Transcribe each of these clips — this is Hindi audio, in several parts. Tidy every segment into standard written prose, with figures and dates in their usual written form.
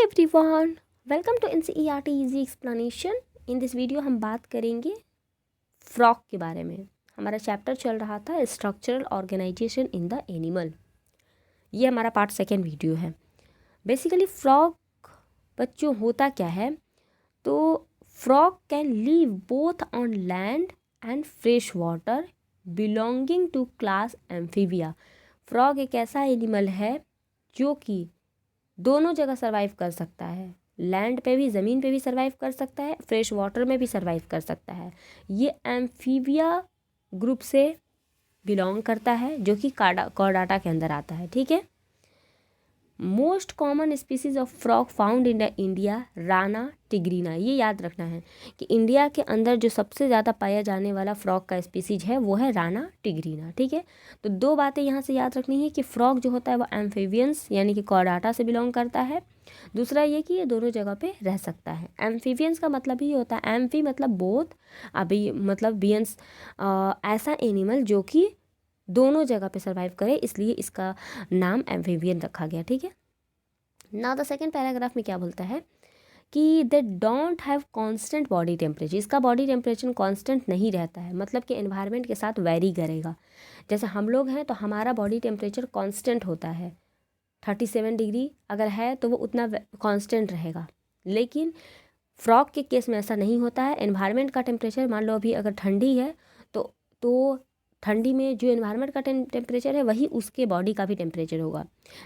Everyone, welcome to NCERT easy explanation. In this video हम बात करेंगे फ्रॉग के बारे में। हमारा चैप्टर चल रहा था structural organisation in the animal. ये हमारा पार्ट सेकेंड वीडियो है। बेसिकली फ्रॉग बच्चों होता क्या है, तो frog can live both on land and fresh water belonging to class Amphibia. Frog एक ऐसा एनिमल है जो कि दोनों जगह सर्वाइव कर सकता है, लैंड पे भी, ज़मीन पे भी सर्वाइव कर सकता है, फ्रेश वाटर में भी सर्वाइव कर सकता है। ये एम्फीबिया ग्रुप से बिलोंग करता है जो कि कॉर्डाटा के अंदर आता है। ठीक है। Most common species of frog found in India Rana tigrina. ये याद रखना है कि इंडिया के अंदर जो सबसे ज़्यादा पाया जाने वाला फ्रॉग का स्पीसीज है वो है राना टिग्रीना। ठीक है। तो दो बातें यहाँ से याद रखनी है कि फ्रॉग जो होता है वो एम्फीबियंस यानी कि कॉर्डाटा से बिलोंग करता है। दूसरा ये कि ये दोनों जगह पे रह सकता है। एम्फीबियंस का मतलब ही होता है, एम्फी मतलब बोथ, अभी मतलब बियंस ऐसा एनिमल जो कि दोनों जगह पे सर्वाइव करे, इसलिए इसका नाम एम्फीबियन रखा गया। ठीक है। ना द सेकेंड पैराग्राफ में क्या बोलता है कि they don't have constant body temperature. इसका बॉडी टेम्परेचर कांस्टेंट नहीं रहता है, मतलब कि एनवायरनमेंट के साथ वेरी करेगा। जैसे हम लोग हैं तो हमारा बॉडी टेम्परेचर कांस्टेंट होता है, 37 डिग्री अगर है तो वो उतना कांस्टेंट रहेगा। लेकिन फ्रॉग के केस में ऐसा नहीं होता है। एनवायरनमेंट का टेम्परेचर, मान लो अभी अगर ठंडी है तो ठंडी में जो एनवायरनमेंट का टेम्परेचर है वही उसके बॉडी का भी टेम्परेचर होगा।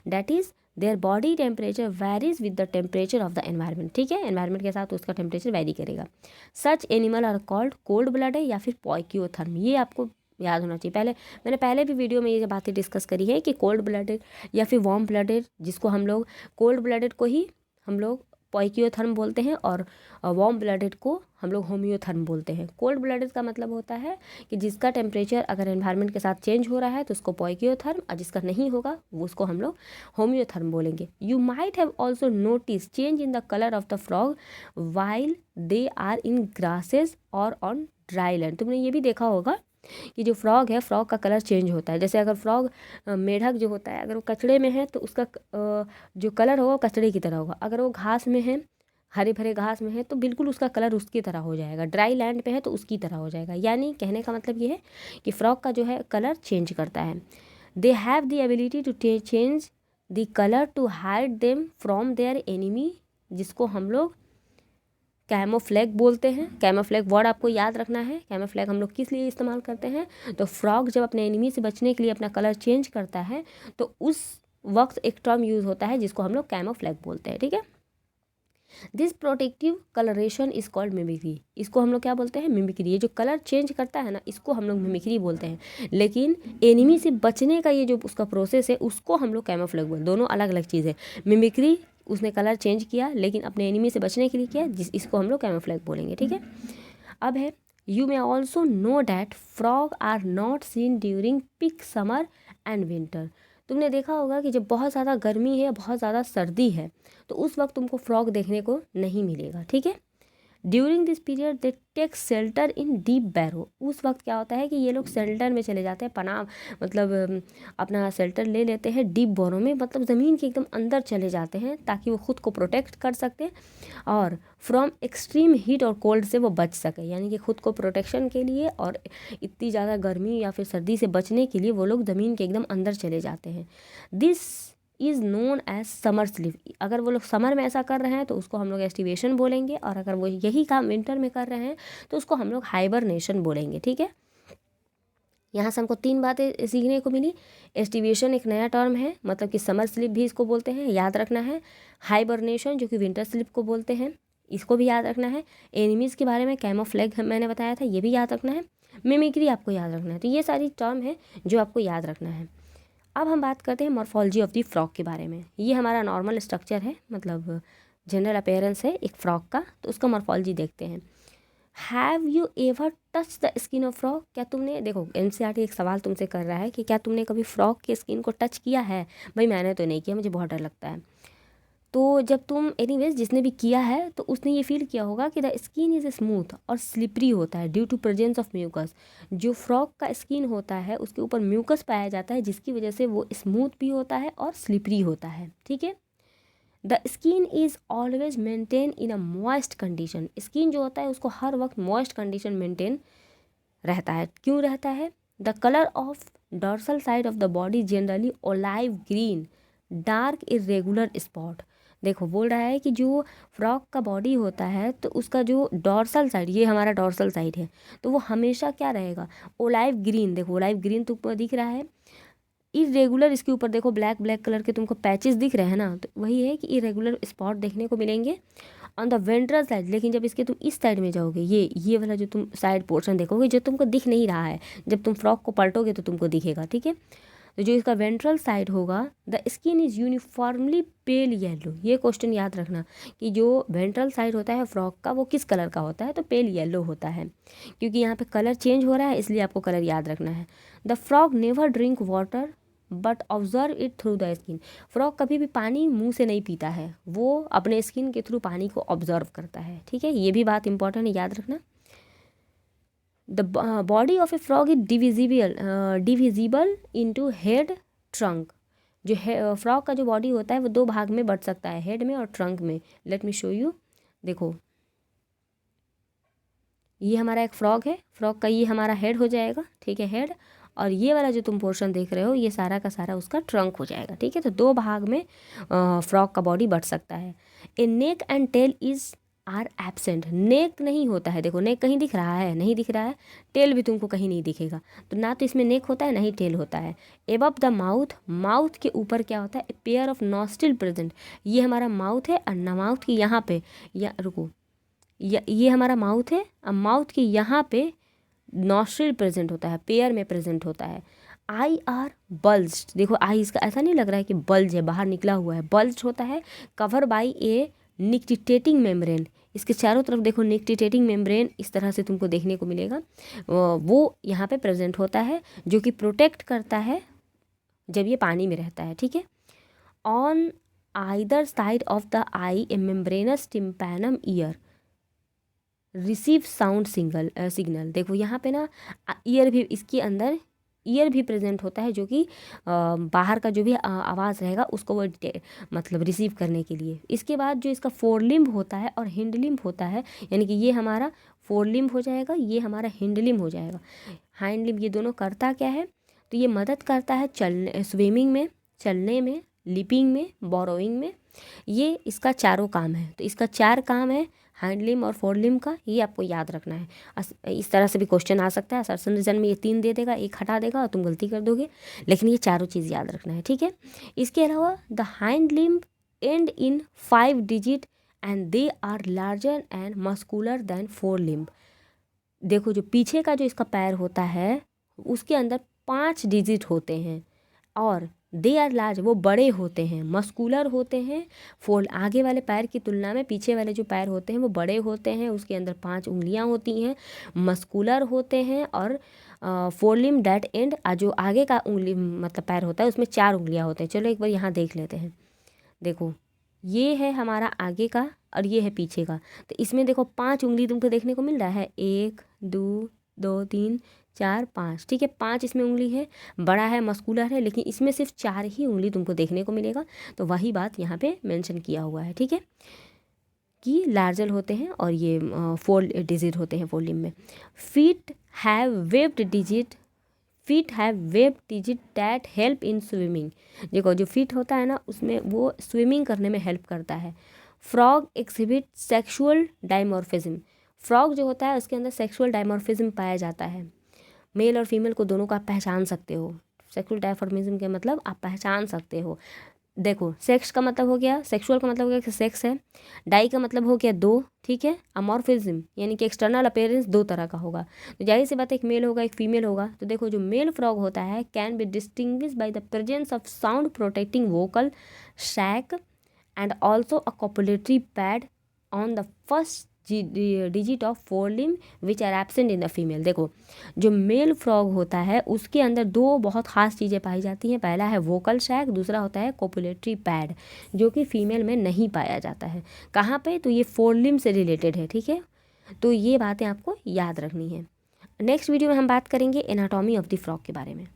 That is there body temperature varies with the temperature of the environment. ठीक है। एनवायरनमेंट के साथ उसका टेम्परेचर वेरी करेगा। Such animal are called cold blooded या फिर पॉइक्योथर्म। ये आपको याद होना चाहिए। मैंने पहले भी वीडियो में ये बातें डिस्कस करी है कि कोल्ड ब्लडेड या फिर वार्म ब्लडेड, जिसको हम लोग कोल्ड ब्लडेड को ही हम लोग पॉइक्योथर्म बोलते हैं और वार्म ब्लडेड को हम लोग होम्योथर्म बोलते हैं। कोल्ड ब्लडेड का मतलब होता है कि जिसका टेम्परेचर अगर एनवायरनमेंट के साथ चेंज हो रहा है तो उसको पॉइक्योथर्म, और जिसका नहीं होगा वो उसको हम लोग होम्योथर्म बोलेंगे। You might have also notice change in the colour of the frog while they are in grasses और ऑन ड्राई लैंड। तुमने ये भी देखा होगा कि जो फ्रॉग है, फ्रॉग का कलर चेंज होता है। जैसे अगर फ्रॉग मेढक जो होता है, अगर वो कचड़े में है तो उसका जो कलर होगा कचड़े की तरह होगा। अगर वो घास में है, हरे भरे घास में है, तो बिल्कुल उसका कलर उसकी तरह हो जाएगा। ड्राई लैंड पे है तो उसकी तरह हो जाएगा। यानी कहने का मतलब ये है कि फ्रॉग का जो है कलर चेंज करता है। They have the ability to change the colour to hide them from their enemy, जिसको हम लोग कैमोफ्लैग बोलते हैं। कैमोफ्लैग वर्ड आपको याद रखना है। कैमोफ्लैग हम लोग किस लिए इस्तेमाल करते हैं, तो फ्रॉग जब अपने एनिमी से बचने के लिए अपना कलर चेंज करता है तो उस वक्त एक टर्म यूज़ होता है जिसको हम लोग कैमोफ्लैग बोलते हैं। ठीक है। This protective colouration is called mimicry. इसको हम लोग क्या बोलते हैं, मिमिक्री। ये जो कलर चेंज करता है ना, इसको हम लोग मिमिक्री बोलते हैं। लेकिन एनिमी से बचने का ये जो उसका प्रोसेस है उसको हम लोग कैमोफ्लैग बोलते हैं। दोनों अलग अलग चीज़ है। मिमिक्री उसने कलर चेंज किया लेकिन अपने एनिमी से बचने के लिए किया, इसको हम लोग कैमोफ्लैग बोलेंगे। ठीक है। अब है you may also know that frog are not seen during peak summer and winter. तुमने देखा होगा कि जब बहुत ज़्यादा गर्मी है, बहुत ज़्यादा सर्दी है, तो उस वक्त तुमको फ्रॉग देखने को नहीं मिलेगा। ठीक है। During this period they take shelter in deep burrow. उस वक्त क्या होता है कि ये लोग शेल्टर में चले जाते हैं, पनाह मतलब अपना शेल्टर ले लेते हैं डीप बोरो में, मतलब ज़मीन के एकदम अंदर चले जाते हैं ताकि वो खुद को प्रोटेक्ट कर सकते हैं और फ्रॉम एक्सट्रीम हीट और कोल्ड से वो बच सके। यानी कि खुद को प्रोटेक्शन के लिए और इतनी ज़्यादा गर्मी या फिर सर्दी से बचने के लिए वो लोग ज़मीन के एकदम अंदर चले जाते हैं। This is known as summer sleep. अगर वो लोग समर में ऐसा कर रहे हैं तो उसको हम लोग एस्टिवेशन बोलेंगे, और अगर वो यही काम विंटर में कर रहे हैं तो उसको हम लोग हाइबरनेशन बोलेंगे। ठीक है। यहाँ से हमको 3 बातें सीखने को मिली। एस्टिवेशन एक नया टर्म है, मतलब कि समर स्लीप भी इसको बोलते हैं, याद रखना है। हाइबरनेशन जो कि विंटर स्लीप को बोलते हैं, इसको भी याद रखना है। एनिमीज़ के बारे में कैमोफ्लैग मैंने बताया था, ये भी याद रखना है। मिमिक्री आपको याद रखना है। तो ये सारी टर्म है जो आपको याद रखना है। अब हम बात करते हैं मॉर्फोलॉजी ऑफ द फ्रॉग के बारे में। ये हमारा नॉर्मल स्ट्रक्चर है, मतलब जनरल अपीयरेंस है एक फ्रॉग का, तो उसका मॉर्फोलॉजी देखते हैं। Have you ever touch the skin of frog. क्या तुमने, देखो एनसीईआरटी एक सवाल तुमसे कर रहा है कि क्या तुमने कभी फ्रॉग के स्किन को टच किया है। भाई मैंने तो नहीं किया, मुझे बहुत डर लगता है। तो जब तुम एनीवेज जिसने भी किया है तो उसने ये फील किया होगा कि द स्किन इज़ स्मूथ और स्लिपरी होता है due to presence of mucus. जो फ्रॉग का स्किन होता है उसके ऊपर म्यूकस पाया जाता है, जिसकी वजह से वो स्मूथ भी होता है और स्लिपरी होता है। ठीक है। The skin is always maintain in a moist condition, skin जो होता है उसको हर वक्त मॉइस्ट कंडीशन मेंटेन रहता है। क्यों रहता है? The colour of dorsal side of the body generally olive green dark irregular spot. देखो बोल रहा है कि जो फ्रॉग का बॉडी होता है तो उसका जो डॉर्सल साइड, ये हमारा डॉर्सल साइड है, तो वो हमेशा क्या रहेगा? ओलाइव ग्रीन। देखो ओलाइव ग्रीन तुमको दिख रहा है। इरेगुलर, इसके ऊपर देखो ब्लैक ब्लैक कलर के तुमको पैचेस दिख रहे हैं ना, तो वही है कि इरेगुलर स्पॉट देखने को मिलेंगे ऑन द वेंट्रल साइड। लेकिन जब इसके तुम इस साइड में जाओगे, ये वाला जो तुम साइड पोर्शन देखोगे जो तुमको दिख नहीं रहा है, जब तुम फ्रॉक को पलटोगे तो तुमको दिखेगा, ठीक है। तो जो इसका वेंट्रल साइड होगा, the skin is uniformly pale yellow. ये क्वेश्चन याद रखना कि जो वेंट्रल साइड होता है फ्रॉक का वो किस कलर का होता है, तो पेल येलो होता है, क्योंकि यहाँ पे कलर चेंज हो रहा है इसलिए आपको कलर याद रखना है। The frog never drink water but observe it through the skin. Frog कभी भी पानी मुंह से नहीं पीता है, वो अपने स्किन के थ्रू पानी को ऑब्जर्व करता है, ठीक है। ये भी बात इंपॉर्टेंट है, याद रखना। The body of A frog is divisible into head trunk. जो है फ्रॉग का जो बॉडी होता है वो दो भाग में बट सकता है, हेड में और ट्रंक में। Let me show you. देखो ये हमारा एक फ्रॉग है, फ्रॉग का ये हमारा हेड हो जाएगा, ठीक है, हेड। और ये वाला जो तुम पोर्शन देख रहे हो ये सारा का सारा उसका ट्रंक हो जाएगा, ठीक है। तो दो भाग में फ्रॉग का बॉडी बट सकता है। A neck and tail is are absent. Neck नहीं होता है, देखो नेक कहीं दिख रहा है? नहीं दिख रहा है। टेल भी तुमको कहीं नहीं दिखेगा, तो ना तो इसमें नेक होता है ना ही टेल होता है। एबव द माउथ, माउथ के ऊपर क्या होता है? A pair of nostril present. ये हमारा माउथ है और माउथ की यहाँ पे, या रुको, ये हमारा माउथ है, अब माउथ के यहाँ पे नॉस्ट्रिल प्रेजेंट होता है, पेयर में प्रेजेंट होता है। I R bulged. देखो आई इसका ऐसा नहीं लग रहा है कि बल्ज है, बाहर निकला हुआ है, बल्ज होता है। Cover by A nictitating membrane. इसके चारों तरफ देखो निक्टिटेटिंग मेम्ब्रेन इस तरह से तुमको देखने को मिलेगा, वो यहाँ पे प्रेजेंट होता है, जो कि प्रोटेक्ट करता है जब ये पानी में रहता है, ठीक है। On either side of the I A membranes tympanum year receive sound signal. देखो यहाँ पे ना ईयर भी, इसके अंदर ईयर भी प्रेजेंट होता है, जो कि बाहर का जो भी आवाज़ रहेगा उसको वो मतलब रिसीव करने के लिए। इसके बाद जो इसका फोर लिम्ब होता है और हिंड लिम्ब होता है, यानी कि ये हमारा फोर लिम्ब हो जाएगा, ये हमारा हिंड लिम्ब हो जाएगा। हाइंड लिम्ब ये दोनों करता क्या है? तो ये मदद करता है चलने, स्विमिंग में, चलने में, लिपिंग में, बोरोइंग में। ये इसका चारों काम है, तो इसका चार काम है हैंड लिम्ब और फोर लिम्ब का, ये आपको याद रखना है। इस तरह से भी क्वेश्चन आ सकता है, असर्शन रीजन में ये 3 दे देगा, एक हटा देगा और तुम गलती कर दोगे, लेकिन ये चारों चीज़ याद रखना है, ठीक है। इसके अलावा the hand limb and in 5 digit and they are larger and muscular than fore limb. देखो जो पीछे का जो इसका पैर होता है उसके अंदर 5 डिजिट होते हैं और दे आर लार्ज, वो बड़े होते हैं, मस्कुलर होते हैं। फोल्ड, आगे वाले पैर की तुलना में पीछे वाले जो पैर होते हैं वो बड़े होते हैं, उसके अंदर 5 उंगलियां होती हैं, मस्कुलर होते हैं। और फोर लिम्ब डेट एंड, जो आगे का उंगली मतलब पैर होता है उसमें 4 उंगलियां होते हैं। चलो एक बार यहाँ देख लेते हैं। देखो ये है हमारा आगे का और ये है पीछे का, तो इसमें देखो 5 उंगली तुमको देखने को मिल रहा है, 1 2 2 3 4 5, ठीक है। 5 इसमें उंगली है, बड़ा है, मस्कुलर है, लेकिन इसमें सिर्फ 4 ही उंगली तुमको देखने को मिलेगा। तो वही बात यहाँ पे मेंशन किया हुआ है, ठीक है, कि लार्जर होते हैं और ये 4 डिजिट होते हैं फोर लिम्ब में। Feet have webbed digit, feet have web digit that help in swimming. देखो जो फीट होता है ना उसमें वो स्विमिंग करने में हेल्प करता है। Frog exhibit sexual dimorphism. Frog जो होता है उसके अंदर सेक्सुअल डायमॉर्फिज्म पाया जाता है, मेल और फीमेल को दोनों को आप पहचान सकते हो। सेक्सुअल डायमॉर्फिज्म के मतलब आप पहचान सकते हो। देखो सेक्स का मतलब हो गया, सेक्सुअल का मतलब हो गया कि सेक्स है, डाई का मतलब हो गया 2, ठीक है। अमॉर्फिज्म यानी कि एक्सटर्नल अपीयरेंस 2 तरह का होगा, तो जाहिर सी बात है एक मेल होगा एक फीमेल होगा। तो देखो जो मेल फ्रॉग होता है can be distinguish by the presence of sound protecting vocal sac and also a copulatory pad on the first digit of fore limb which are absent in the female. देखो जो मेल फ्रॉग होता है उसके अंदर 2 बहुत ख़ास चीज़ें पाई जाती हैं, पहला है वोकल शैक, दूसरा होता है कोपुलेटरी पैड, जो कि फीमेल में नहीं पाया जाता है। कहाँ पे? तो ये फोर लिम्ब से रिलेटेड है, ठीक है। तो ये बातें आपको याद रखनी है। नेक्स्ट वीडियो में हम बात करेंगे एनाटॉमी ऑफ द फ्रॉग के बारे में।